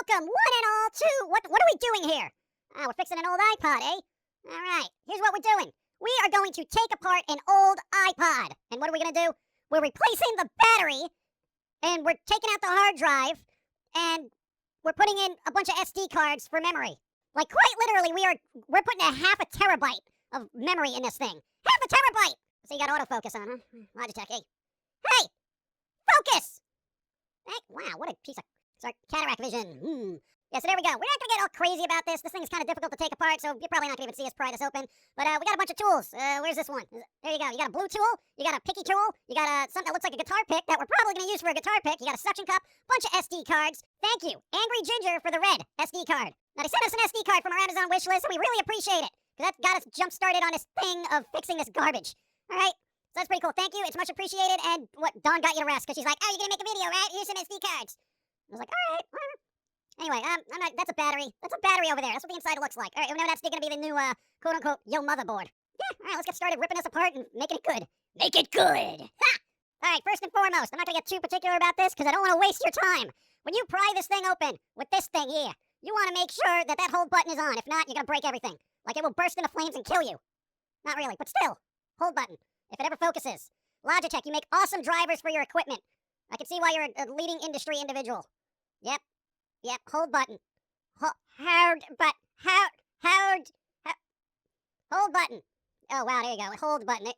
welcome one and all to what are we doing here? We're fixing an old iPod, eh? All right, here's what we're doing. We are going to take apart an old iPod. And what are we going to do? We're replacing the battery, and we're taking out the hard drive, and we're putting in a bunch of SD cards for memory. Like, quite literally, we're putting a half a terabyte of memory in this thing. Half a terabyte! So you got autofocus on, huh? Logitech, hey. Hey! Focus! Wow, what a piece of... Sorry, cataract vision. Yeah, so there we go. We're not going to get all crazy about this. This thing is kind of difficult to take apart, so you're probably not going to even see us pry this open. But we got a bunch of tools. Where's this one? There you go. You got a blue tool. You got a picky tool. You got something that looks like a guitar pick that we're probably going to use for a guitar pick. You got a suction cup. Bunch of SD cards. Thank you, Angry Ginger, for the red SD card. Now, they sent us an SD card from our Amazon wish list, and we really appreciate it. Because that got us jump-started on this thing of fixing this garbage. All right? So that's pretty cool. Thank you. It's much appreciated. And what, Dawn got you to rest, because she's like, oh, you're going to make a video, right? Here's some SD cards. I was like, all right, whatever. Anyway, I'm not, that's a battery. That's a battery over there. That's what the inside looks like. All right, now that's going to be the new, quote-unquote, yo motherboard. Yeah, all right, let's get started ripping this apart and making it good. Make it good! Ha! All right, first and foremost, I'm not going to get too particular about this because I don't want to waste your time. When you pry this thing open with this thing here, you want to make sure that that hold button is on. If not, you're going to break everything. Like, it will burst into flames and kill you. Not really, but still. Hold button. If it ever focuses. Logitech, you make awesome drivers for your equipment. I can see why you're a leading industry individual. Yep. Yep, hold button. Hold button. Oh, wow, there you go. Hold button.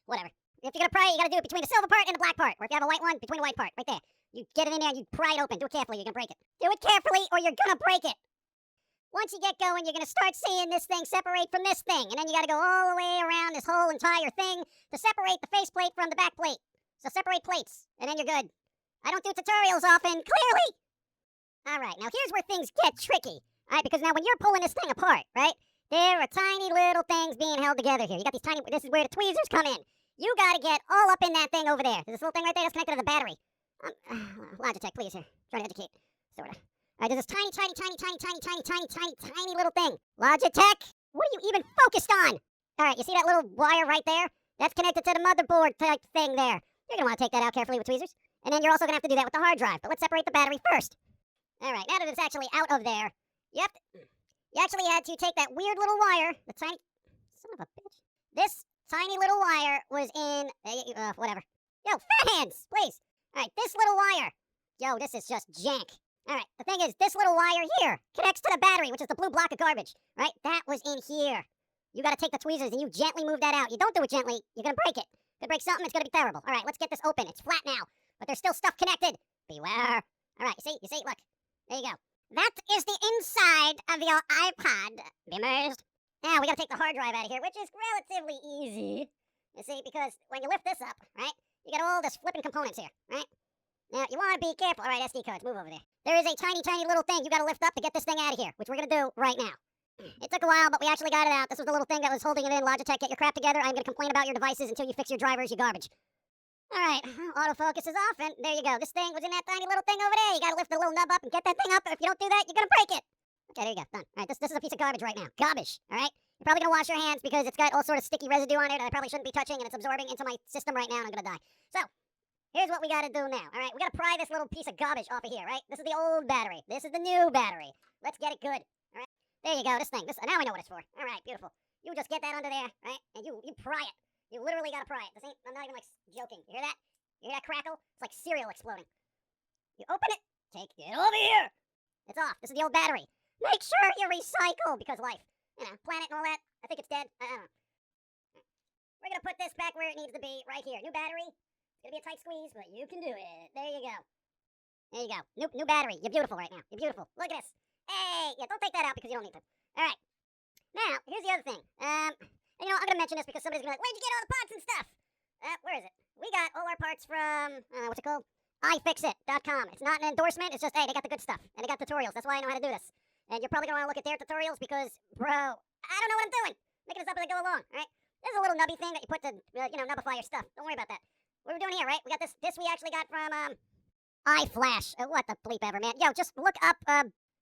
Whatever. If you're going to pry it, you got to do it between the silver part and the black part. Or if you have a white one, between the white part. Right there. You get it in there and you pry it open. Do it carefully. You're going to break it. Do it carefully or you're going to break it. Once you get going, you're going to start seeing this thing separate from this thing. And then you got to go all the way around this whole entire thing to separate the face plate from the back plate. So separate plates, and then you're good. I don't do tutorials often, clearly. All right, now here's where things get tricky. All right, because now when you're pulling this thing apart, right, there are tiny little things being held together here. You got these tiny, this is where the tweezers come in. You got to get all up in that thing over there. There's this little thing right there that's connected to the battery. Logitech, please, here. Trying to educate, sort of. All right, there's this tiny little thing. Logitech, what are you even focused on? All right, you see that little wire right there? That's connected to the motherboard type thing there. You're going to want to take that out carefully with tweezers. And then you're also going to have to do that with the hard drive. But let's separate the battery first. All right, now that it's actually out of there, you actually had to take that weird little wire, the tiny, son of a bitch. This tiny little wire was in, whatever. Yo, fat hands, please. All right, this little wire. Yo, this is just jank. All right, the thing is, this little wire here connects to the battery, which is the blue block of garbage, right? That was in here. You got to take the tweezers and you gently move that out. You don't do it gently, you're going to break it. If it breaks something, it's going to be terrible. All right, let's get this open. It's flat now, but there's still stuff connected. Beware. All right, you see, look. There you go. That is the inside of your iPod. Bimmers. Now, we got to take the hard drive out of here, which is relatively easy. You see, because when you lift this up, right, you got all this flipping components here, right? Now, you want to be careful. All right, SD cards, move over there. There is a tiny little thing you got to lift up to get this thing out of here, which we're going to do right now. It took a while, but we actually got it out. This was the little thing that was holding it in. Logitech, get your crap together. I'm going to complain about your devices until you fix your drivers, you garbage. All right, autofocus is off, and there you go. This thing was in that tiny little thing over there. You got to lift the little nub up and get that thing up. If you don't do that, you're going to break it. Okay, there you go. Done. All right, this is a piece of garbage right now. Garbage, all right? You're probably going to wash your hands because it's got all sort of sticky residue on it that I probably shouldn't be touching, and it's absorbing into my system right now, and I'm going to die. So, here's what we got to do now, all right? We got to pry this little piece of garbage off of here, right? This is the old battery. This is the new battery. Let's get it good, all right? There you go, this thing. Now I know what it's for. All right, beautiful. You just get that under there, right? And you pry it. You literally got to pry it. I'm not even, like, joking. You hear that? You hear that crackle? It's like cereal exploding. You open it. Take it over here. It's off. This is the old battery. Make sure you recycle because life. You know, planet and all that. I think it's dead. I don't know. We're going to put this back where it needs to be, right here. New battery. It's going to be a tight squeeze, but you can do it. There you go. There you go. New battery. You're beautiful right now. You're beautiful. Look at this. Hey, yeah, don't take that out because you don't need to. All right. Now, here's the other thing. You know, I'm going to mention this because somebody's going to be like, where'd you get all the parts and stuff? Where is it? We got all our parts from, what's it called? iFixit.com. It's not an endorsement. It's just, hey, they got the good stuff. And they got tutorials. That's why I know how to do this. And you're probably going to want to look at their tutorials because, bro, I don't know what I'm doing. Making this up as I go along, all right? There's a little nubby thing that you put to, nubbify your stuff. Don't worry about that. What we're doing here, right? We got this we actually got from, iFlash. What the bleep ever, man. Yo, just look up,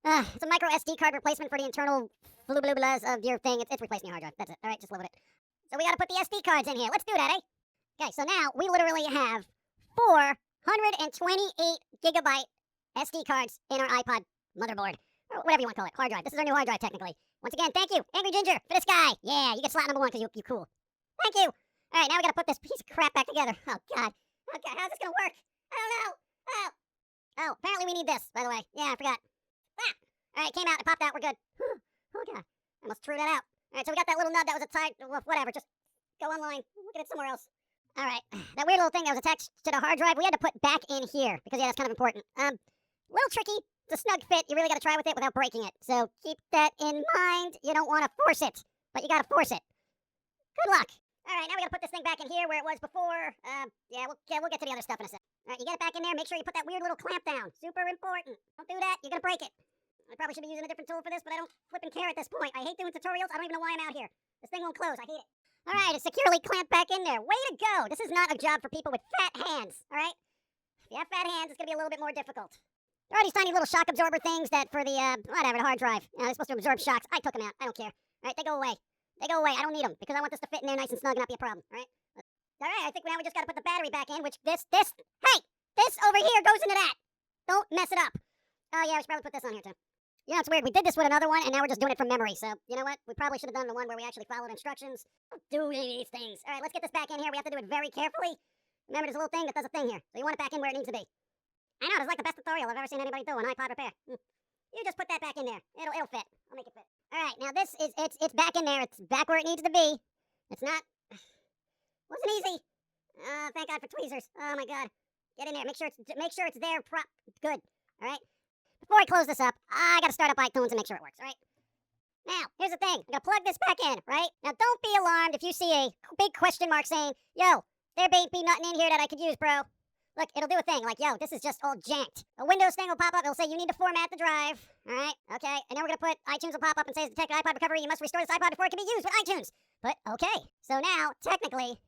it's a micro SD card replacement for the internal blublas of your thing. It's replacing your hard drive. That's it. All right, just live with it. So we got to put the SD cards in here. Let's do that, eh? Okay, so now we literally have 428 gigabyte SD cards in our iPod motherboard, or whatever you want to call it, hard drive. This is our new hard drive, technically. Once again, thank you, Angry Ginger, for this guy. Yeah, you get slot number 1 because you cool. Thank you. All right, now we gotta put this piece of crap back together. Oh, God. Okay, how's this gonna work? I don't know. Oh, apparently we need this, by the way. Yeah, I forgot. Ah! All right, came out, it popped out, we're good. Oh, God. I almost threw that out. All right, so we got that little nub that was tied, well, whatever, just go online, look at it somewhere else. All right, that weird little thing that was attached to the hard drive, we had to put back in here, because, yeah, that's kind of important. Little tricky. It's a snug fit. You really got to try with it without breaking it. So keep that in mind. You don't want to force it, but you got to force it. Good luck. All right, now we got to put this thing back in here where it was before. Yeah, we'll get to the other stuff in a sec. All right, you get it back in there. Make sure you put that weird little clamp down. Super important. Don't do that. You're going to break it. I probably should be using a different tool for this, but I don't flip and care at this point. I hate doing tutorials. I don't even know why I'm out here. This thing won't close. I hate it. All right, it's securely clamped back in there. Way to go. This is not a job for people with fat hands, all right? If you have fat hands, it's going to be a little bit more difficult. There are these tiny little shock absorber things that for the, whatever, the hard drive. They're supposed to absorb shocks. I took them out. I don't care. All right, they go away. They go away. I don't need them because I want this to fit in there nice and snug and not be a problem, all right? All right, I think now we just got to put the battery back in, which hey, this over here goes into that. Don't mess it up. Oh, yeah, we should probably put this on here, too. You know, it's weird. We did this with another one, and now we're just doing it from memory. So, you know what? We probably should have done the one where we actually followed instructions. Don't do any of these things. All right, let's get this back in here. We have to do it very carefully. Remember, there's a little thing that does a thing here. So you want it back in where it needs to be. I know, it's like the best tutorial I've ever seen anybody do on iPod repair. You just put that back in there. It'll fit. I'll make it fit. All right, now this is, it's back in there. It's back where it needs to be. It's not, wasn't easy. Thank God for tweezers. Oh my God. Get in there. Make sure it's there. Good. All right. Before I close this up, I gotta start up iTunes and make sure it works. All right. Now, here's the thing. I'm gonna plug this back in, right? Now, don't be alarmed if you see a big question mark saying, "Yo, there may be nothing in here that I could use, bro." Look, it'll do a thing like, "Yo, this is just all janked." A Windows thing will pop up. It'll say you need to format the drive. All right. Okay. And then we're gonna put iTunes will pop up and say, "Detected iPod recovery. You must restore this iPod before it can be used with iTunes." But okay. So now, technically,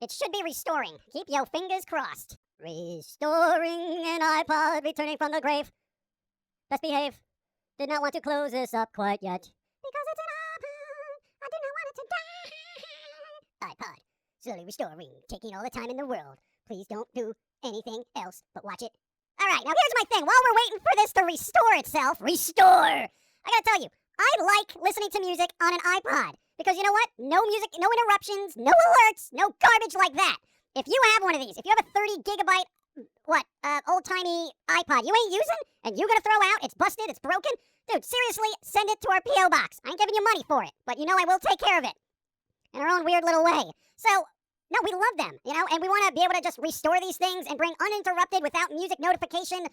it should be restoring. Keep your fingers crossed. Restoring an iPod returning from the grave. Best behave. Did not want to close this up quite yet. Because it's an iPod. I did not want it to die. iPod. Slowly restoring. Taking all the time in the world. Please don't do anything else but watch it. All right, now here's my thing. While we're waiting for this to restore itself, restore. I gotta tell you, I like listening to music on an iPod. Because you know what? No music, no interruptions, no alerts, no garbage like that. If you have one of these, if you have a 30 gigabyte, old-timey iPod you ain't using, and you're gonna throw out, it's busted, it's broken, dude, seriously, send it to our P.O. box. I ain't giving you money for it, but you know I will take care of it. In our own weird little way. So, no, we love them, you know, and we want to be able to just restore these things and bring uninterrupted, without music notification,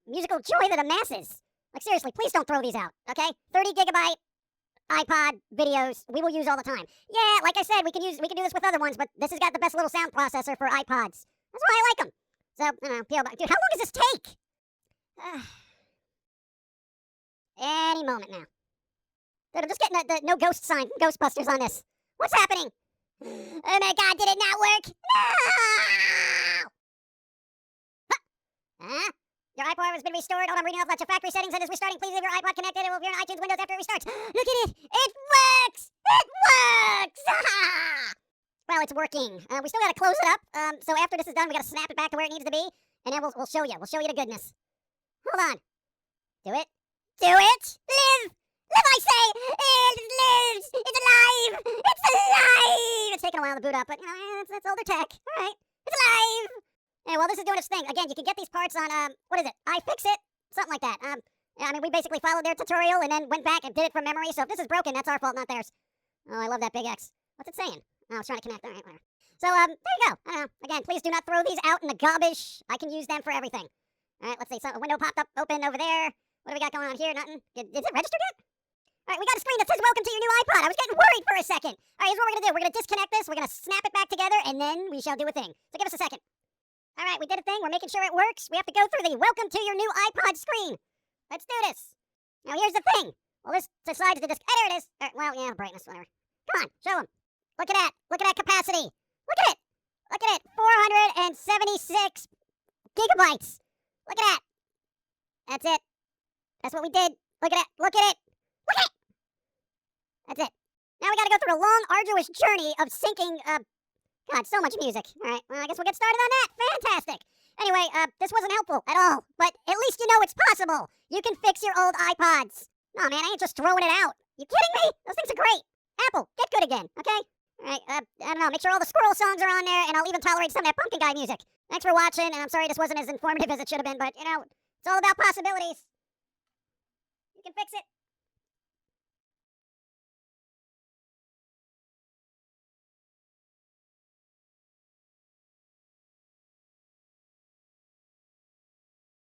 musical joy to the masses. Like, seriously, please don't throw these out, okay? 30 gigabyte iPod videos we will use all the time. Yeah, like I said, we can do this with other ones, but this has got the best little sound processor for iPods. That's why I like them. So, I don't know, P.O. box. Dude, how long does this take? Any moment now. Dude, I'm just getting the no ghost sign from Ghostbusters on this. What's happening? Oh my God, did it not work? No! Huh? Your iPod has been restored. Hold on, I'm reading off lots of factory settings. It is restarting. Please leave your iPod connected. It will appear in iTunes Windows after it restarts. Look at it. It works! It works! Well, it's working. We still gotta close it up. So after this is done, we gotta snap it back to where it needs to be. And then we'll show you. We'll show you the goodness. Hold on. Do it. Do it! Live! Live, I say! It lives! It's alive! It's alive! It's taking a while to boot up, but, you know, it's older tech. All right. It's alive! Yeah, well, this is doing its thing. Again, you can get these parts on, what is it? iFixit? Something like that. Yeah, I mean, we basically followed their tutorial and then went back and did it from memory. So if this is broken, that's our fault, not theirs. Oh, I love that big X. What's it saying? Oh, it's trying to connect. All right, whatever. So, there you go. I don't know. Again, please do not throw these out in the garbage. I can use them for everything. All right, let's see. So a window popped up, open over there. What do we got going on here? Nothing. Is it registered yet? All right, we got a screen that says welcome to your new iPod. I was getting worried for a second. All right, here's what we're going to do. We're going to disconnect this. We're going to snap it back together, and then we shall do a thing. So give us a second. All right, we did a thing. We're making sure it works. We have to go through the welcome to your new iPod screen. Let's do this. Now, here's the thing. Well, this decides to just... there it is. Well, yeah, brightness, whatever. Come on, show them. Look at that. Look at that capacity. Look at it. Look at it. 476 gigabytes. Look at that. That's it. That's what we did. Look at it. Look at it. Look at it. That's it. Now we got to go through a long, arduous journey of syncing, God, so much music. All right, well, I guess we'll get started on that. Fantastic. Anyway, this wasn't helpful at all, but at least you know it's possible. You can fix your old iPods. No, man, I ain't just throwing it out. You kidding me? Those things are great. Apple, get good again, okay? All right, I don't know, make sure all the squirrel songs are on there, and I'll even tolerate some of that pumpkin guy music. Thanks for watching, and I'm sorry this wasn't as informative as it should have been, but, you know, it's all about possibilities. You can fix it.